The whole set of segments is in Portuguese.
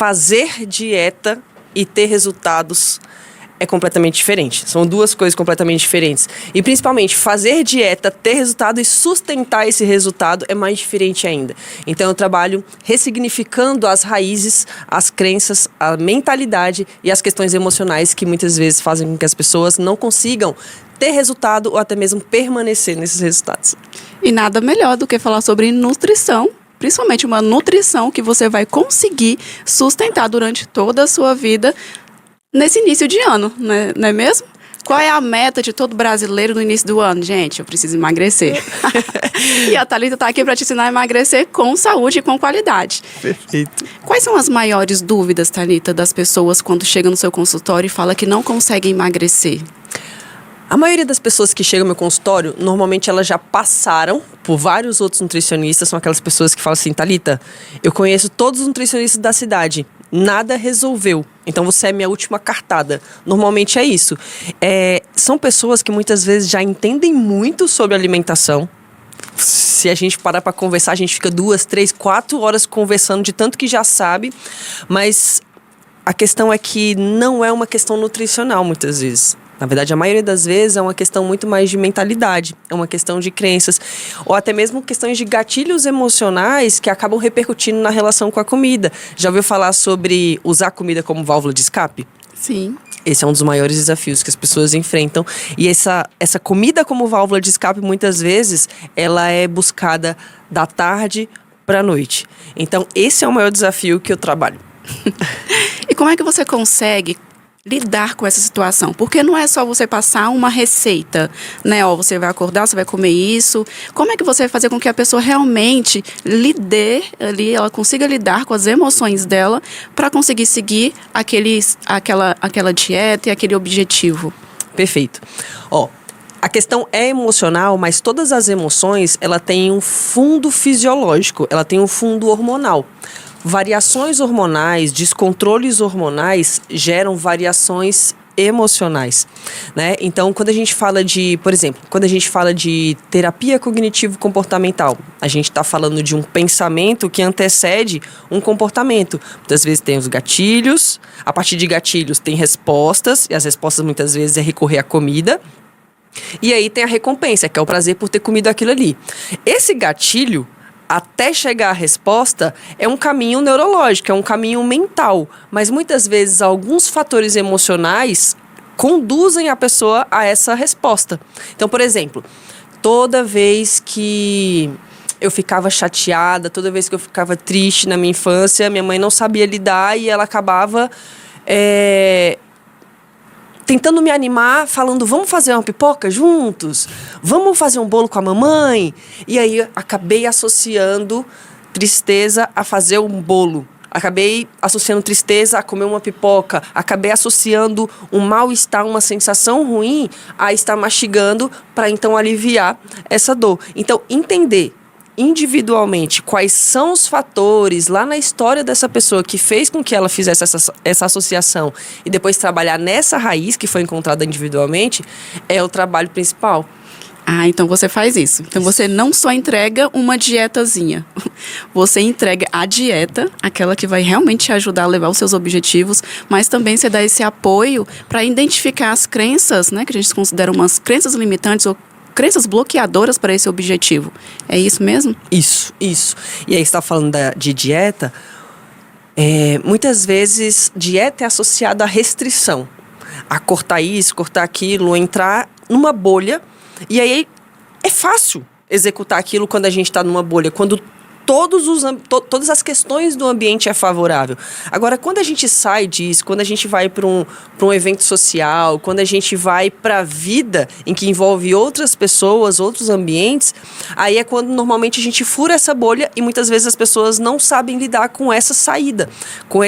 fazer dieta e ter resultados é completamente diferente. São duas coisas completamente diferentes. E principalmente, fazer dieta, ter resultado e sustentar esse resultado é mais diferente ainda. Então eu trabalho ressignificando as raízes, as crenças, a mentalidade e as questões emocionais que muitas vezes fazem com que as pessoas não consigam ter resultado ou até mesmo permanecer nesses resultados. E nada melhor do que falar sobre nutrição, principalmente uma nutrição que você vai conseguir sustentar durante toda a sua vida nesse início de ano, né? Não é mesmo? Qual é a meta de todo brasileiro no início do ano? Gente, eu preciso emagrecer. E a Thalita está aqui para te ensinar a emagrecer com saúde e com qualidade. Perfeito. Quais são as maiores dúvidas, Thalita, das pessoas quando chegam no seu consultório e fala que não conseguem emagrecer? A maioria das pessoas que chegam ao meu consultório, normalmente elas já passaram por vários outros nutricionistas. São aquelas pessoas que falam assim: Thalita, eu conheço todos os nutricionistas da cidade, nada resolveu, então você é minha última cartada. Normalmente é isso. São pessoas que muitas vezes já entendem muito sobre alimentação. Se a gente parar para conversar, a gente fica 2, 3, 4 horas conversando de tanto que já sabe, mas a questão é que não é uma questão nutricional muitas vezes. Na verdade, a maioria das vezes é uma questão muito mais de mentalidade, é uma questão de crenças, ou até mesmo questões de gatilhos emocionais que acabam repercutindo na relação com a comida. Já ouviu falar sobre usar a comida como válvula de escape? Sim. Esse é um dos maiores desafios que as pessoas enfrentam. E essa comida como válvula de escape, muitas vezes, ela é buscada da tarde para a noite. Então, esse é o maior desafio que eu trabalho. E como é que você consegue lidar com essa situação? Porque não é só você passar uma receita, né? Ó, você vai acordar, você vai comer isso. Como é que você vai fazer com que a pessoa realmente lide ali, ela consiga lidar com as emoções dela para conseguir seguir aquela dieta e aquele objetivo? Perfeito. Ó, a questão é emocional, mas todas as emoções, ela tem um fundo fisiológico, ela tem um fundo hormonal. Variações hormonais, descontroles hormonais geram variações emocionais, né? Então, quando a gente fala de, por exemplo, quando a gente fala de terapia cognitivo-comportamental, a gente está falando de um pensamento que antecede um comportamento. Muitas vezes tem os gatilhos, a partir de gatilhos tem respostas, e as respostas muitas vezes é recorrer à comida. E aí tem a recompensa, que é o prazer por ter comido aquilo ali. Esse gatilho, até chegar à resposta, é um caminho neurológico, é um caminho mental. Mas muitas vezes alguns fatores emocionais conduzem a pessoa a essa resposta. Então, por exemplo, toda vez que eu ficava chateada, toda vez que eu ficava triste na minha infância, minha mãe não sabia lidar e ela acabava tentando me animar, falando: vamos fazer uma pipoca juntos? Vamos fazer um bolo com a mamãe? E aí acabei associando tristeza a fazer um bolo. Acabei associando tristeza a comer uma pipoca. Acabei associando um mal-estar, uma sensação ruim, a estar mastigando para então aliviar essa dor. Então, entender individualmente quais são os fatores lá na história dessa pessoa que fez com que ela fizesse essa associação e depois trabalhar nessa raiz que foi encontrada individualmente é o trabalho principal. Ah, então você faz isso. Então você não só entrega uma dietazinha, você entrega a dieta, aquela que vai realmente te ajudar a levar os seus objetivos, mas também você dá esse apoio para identificar as crenças, né, que a gente considera umas crenças limitantes ou crenças bloqueadoras para esse objetivo. É isso mesmo? Isso. E aí você está falando de dieta. Muitas vezes dieta é associada à restrição, a cortar isso, cortar aquilo, entrar numa bolha. E aí é fácil executar aquilo quando a gente está numa bolha, quando todas as questões do ambiente é favorável. Agora, quando a gente sai disso, quando a gente vai para um evento social, quando a gente vai para a vida em que envolve outras pessoas, outros ambientes, aí é quando normalmente a gente fura essa bolha e muitas vezes as pessoas não sabem lidar com essa saída, com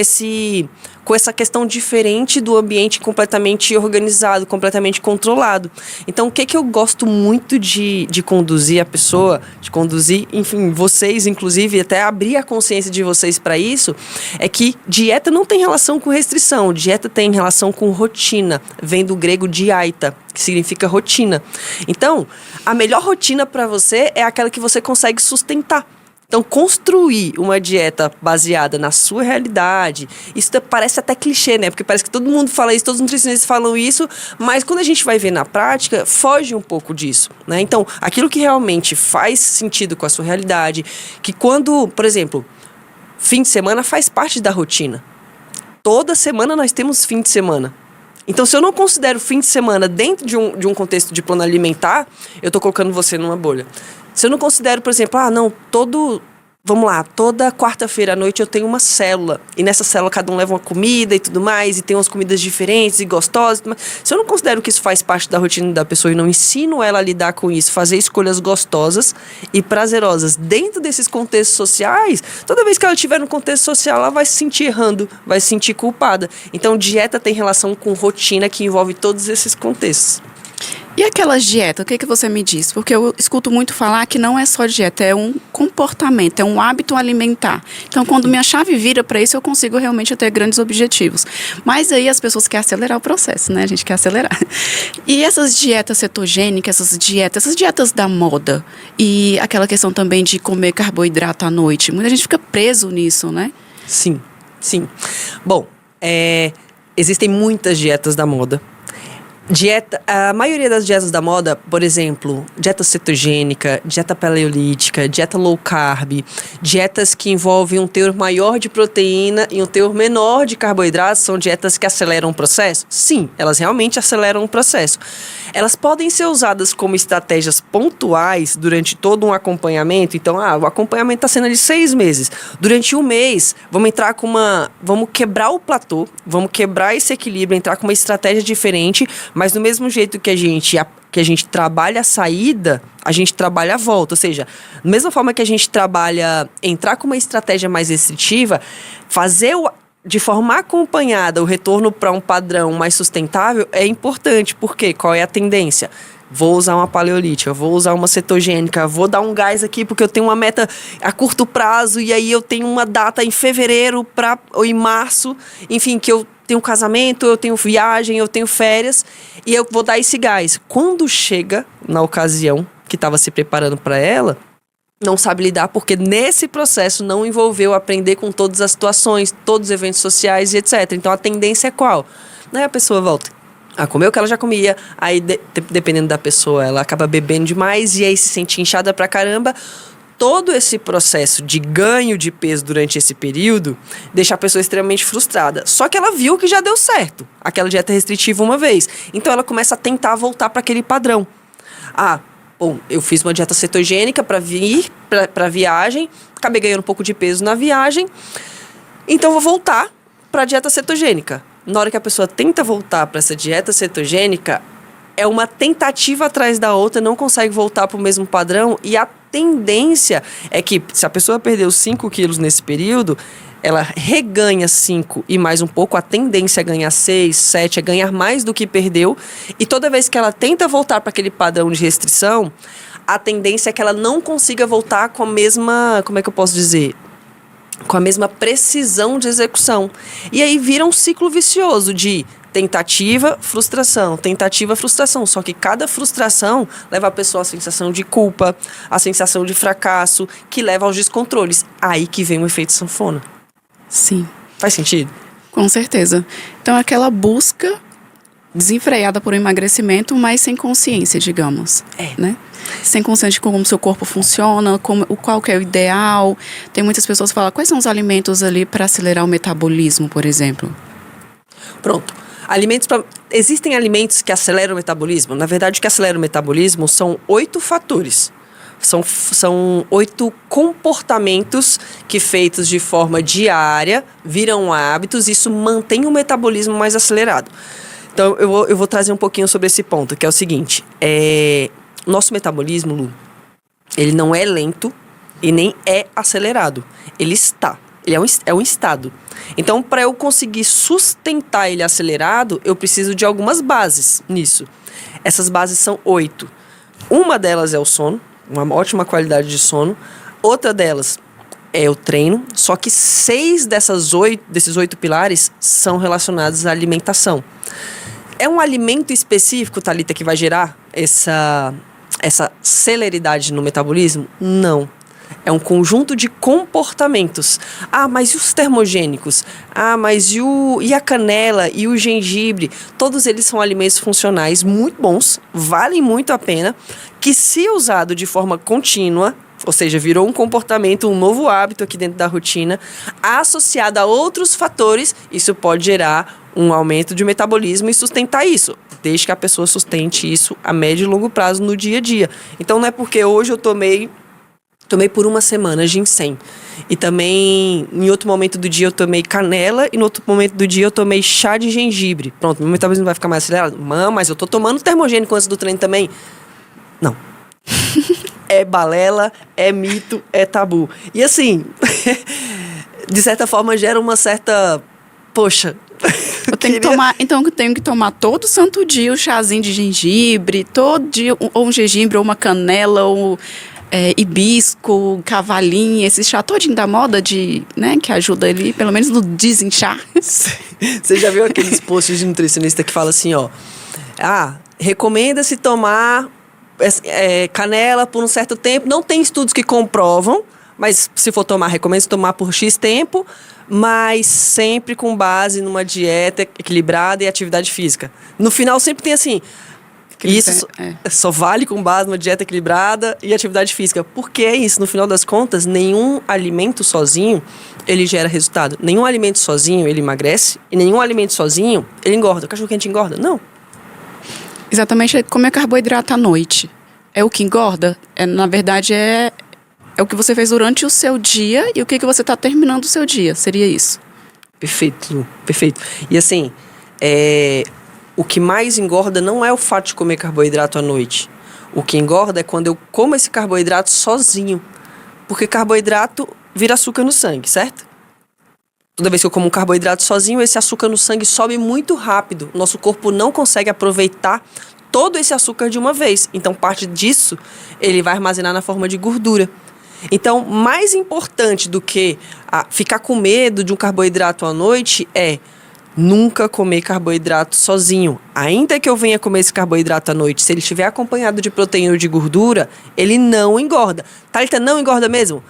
essa questão diferente do ambiente completamente organizado, completamente controlado. Então, o que eu gosto muito de conduzir a pessoa, de conduzir, enfim, vocês, inclusive, até abrir a consciência de vocês para isso, é que dieta não tem relação com restrição, dieta tem relação com rotina, vem do grego diaita, que significa rotina. Então, a melhor rotina para você é aquela que você consegue sustentar, Então, construir uma dieta baseada na sua realidade, isso parece até clichê, né? Porque parece que todo mundo fala isso, todos os nutricionistas falam isso, mas quando a gente vai ver na prática, foge um pouco disso, né? Então, aquilo que realmente faz sentido com a sua realidade, que quando, por exemplo, fim de semana faz parte da rotina. Toda semana nós temos fim de semana. Então, se eu não considero fim de semana dentro de um contexto de plano alimentar, eu estou colocando você numa bolha. Se eu não considero, por exemplo, toda quarta-feira à noite eu tenho uma célula. E nessa célula cada um leva uma comida e tudo mais, e tem umas comidas diferentes e gostosas. Se eu não considero que isso faz parte da rotina da pessoa e não ensino ela a lidar com isso, fazer escolhas gostosas e prazerosas dentro desses contextos sociais, toda vez que ela estiver no contexto social, ela vai se sentir errando, vai se sentir culpada. Então, dieta tem relação com rotina que envolve todos esses contextos. E aquelas dietas, o que você me diz? Porque eu escuto muito falar que não é só dieta, é um comportamento, é um hábito alimentar. Então, quando minha chave vira para isso, eu consigo realmente ter grandes objetivos. Mas aí as pessoas querem acelerar o processo, né? A gente quer acelerar. E essas dietas cetogênicas, essas dietas da moda, e aquela questão também de comer carboidrato à noite, muita gente fica preso nisso, né? Sim. Bom, existem muitas dietas da moda. A maioria das dietas da moda, por exemplo, dieta cetogênica, dieta paleolítica, dieta low carb, dietas que envolvem um teor maior de proteína e um teor menor de carboidratos, são dietas que aceleram o processo? Sim, elas realmente aceleram o processo. Elas podem ser usadas como estratégias pontuais durante todo um acompanhamento. Então, o acompanhamento está sendo de 6 meses. Durante um mês, vamos quebrar o platô, vamos quebrar esse equilíbrio, entrar com uma estratégia diferente, mas do mesmo jeito que a gente trabalha a saída, a gente trabalha a volta. Ou seja, da mesma forma que a gente trabalha entrar com uma estratégia mais restritiva, fazer de forma acompanhada o retorno para um padrão mais sustentável é importante. Por quê? Qual é a tendência? Vou usar uma paleolítica, vou usar uma cetogênica, vou dar um gás aqui porque eu tenho uma meta a curto prazo e aí eu tenho uma data em fevereiro ou em março, enfim, que eu tenho casamento, eu tenho viagem, eu tenho férias e eu vou dar esse gás. Quando chega na ocasião que estava se preparando para ela, não sabe lidar porque nesse processo não envolveu aprender com todas as situações, todos os eventos sociais e etc. Então a tendência é qual? Aí a pessoa volta a comer o que ela já comia, aí dependendo da pessoa ela acaba bebendo demais e aí se sente inchada pra caramba. Todo esse processo de ganho de peso durante esse período deixa a pessoa extremamente frustrada. Só que ela viu que já deu certo, aquela dieta restritiva uma vez. Então ela começa a tentar voltar para aquele padrão. Bom, eu fiz uma dieta cetogênica para viagem, acabei ganhando um pouco de peso na viagem, então vou voltar para a dieta cetogênica. Na hora que a pessoa tenta voltar para essa dieta cetogênica, é uma tentativa atrás da outra, não consegue voltar para o mesmo padrão e a tendência é que se a pessoa perdeu 5 quilos nesse período, ela reganha 5 e mais um pouco, a tendência é ganhar 6, 7, é ganhar mais do que perdeu. E toda vez que ela tenta voltar para aquele padrão de restrição, a tendência é que ela não consiga voltar com a mesma, como é que eu posso dizer? Com a mesma precisão de execução. E aí vira um ciclo vicioso de tentativa, frustração, tentativa, frustração. Só que cada frustração leva a pessoa à sensação de culpa, à sensação de fracasso, que leva aos descontroles. Aí que vem o efeito sanfona. Sim. Faz sentido? Com certeza. Então, aquela busca desenfreada por um emagrecimento, mas sem consciência, digamos. Né? Sem consciência de como o seu corpo funciona, qual que é o ideal. Tem muitas pessoas que falam, quais são os alimentos ali para acelerar o metabolismo, por exemplo? Pronto. Existem alimentos que aceleram o metabolismo? Na verdade, o que acelera o metabolismo são 8 fatores. São 8 comportamentos que, feitos de forma diária, viram hábitos e isso mantém o metabolismo mais acelerado. Então, eu vou trazer um pouquinho sobre esse ponto, que é o seguinte. Nosso metabolismo, Lu, ele não é lento e nem é acelerado. Ele está. Ele é um estado. Então, para eu conseguir sustentar ele acelerado, eu preciso de algumas bases nisso. Essas bases são 8. Uma delas é o sono, uma ótima qualidade de sono. Outra delas é o treino, só que 6 desses 8 pilares são relacionados à alimentação. É um alimento específico, Thalita, que vai gerar essa celeridade no metabolismo? Não. É um conjunto de comportamentos. Ah, mas e os termogênicos? Ah, mas e a canela e o gengibre? Todos eles são alimentos funcionais muito bons, valem muito a pena, que se usado de forma contínua, ou seja, virou um comportamento, um novo hábito aqui dentro da rotina, associado a outros fatores, isso pode gerar um aumento de metabolismo e sustentar isso, desde que a pessoa sustente isso a médio e longo prazo no dia a dia. Então não é porque hoje eu tomei por uma semana ginseng. E também, em outro momento do dia, eu tomei canela. E no outro momento do dia, eu tomei chá de gengibre. Pronto, meu metabolismo vai ficar mais acelerado? Mas eu tô tomando termogênico antes do treino também? Não. É balela, é mito, é tabu. E assim, de certa forma, gera uma certa... Poxa... Eu tenho que tomar todo santo dia o chazinho de gengibre, todo dia, ou um gengibre, ou uma canela, ou... hibisco, cavalinho, esse chá todinho da moda que ajuda ali, pelo menos no desinchar. Você já viu aqueles posts de nutricionista que fala assim, ó, recomenda-se tomar canela por um certo tempo, não tem estudos que comprovam, mas se for tomar, recomenda-se tomar por X tempo, mas sempre com base numa dieta equilibrada e atividade física. No final sempre tem assim... Isso só vale com base numa dieta equilibrada e atividade física. Porque é isso, no final das contas, nenhum alimento sozinho, ele gera resultado. Nenhum alimento sozinho, ele emagrece. E nenhum alimento sozinho, ele engorda. O cachorro-quente engorda? Não. Exatamente, comer carboidrato à noite. É o que engorda? Na verdade, é o que você fez durante o seu dia e o que você está terminando o seu dia. Seria isso. Perfeito, perfeito. E assim, o que mais engorda não é o fato de comer carboidrato à noite. O que engorda é quando eu como esse carboidrato sozinho. Porque carboidrato vira açúcar no sangue, certo? Toda vez que eu como um carboidrato sozinho, esse açúcar no sangue sobe muito rápido. O nosso corpo não consegue aproveitar todo esse açúcar de uma vez. Então, parte disso, ele vai armazenar na forma de gordura. Então, mais importante do que ficar com medo de um carboidrato à noite é... nunca comer carboidrato sozinho. Ainda que eu venha comer esse carboidrato à noite, se ele estiver acompanhado de proteína ou de gordura, ele não engorda. Thalita, não engorda mesmo?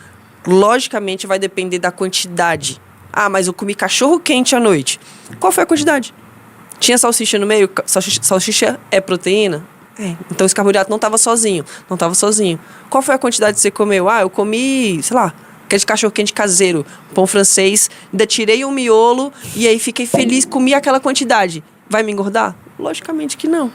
Logicamente vai depender da quantidade. Mas eu comi cachorro quente à noite. Qual foi a quantidade? Tinha salsicha no meio? Salsicha é proteína? Então esse carboidrato não estava sozinho. Não estava sozinho. Qual foi a quantidade que você comeu? Eu comi, sei lá, aquele cachorro-quente caseiro, pão francês, ainda tirei um miolo e aí fiquei feliz, comi aquela quantidade. Vai me engordar? Logicamente que não.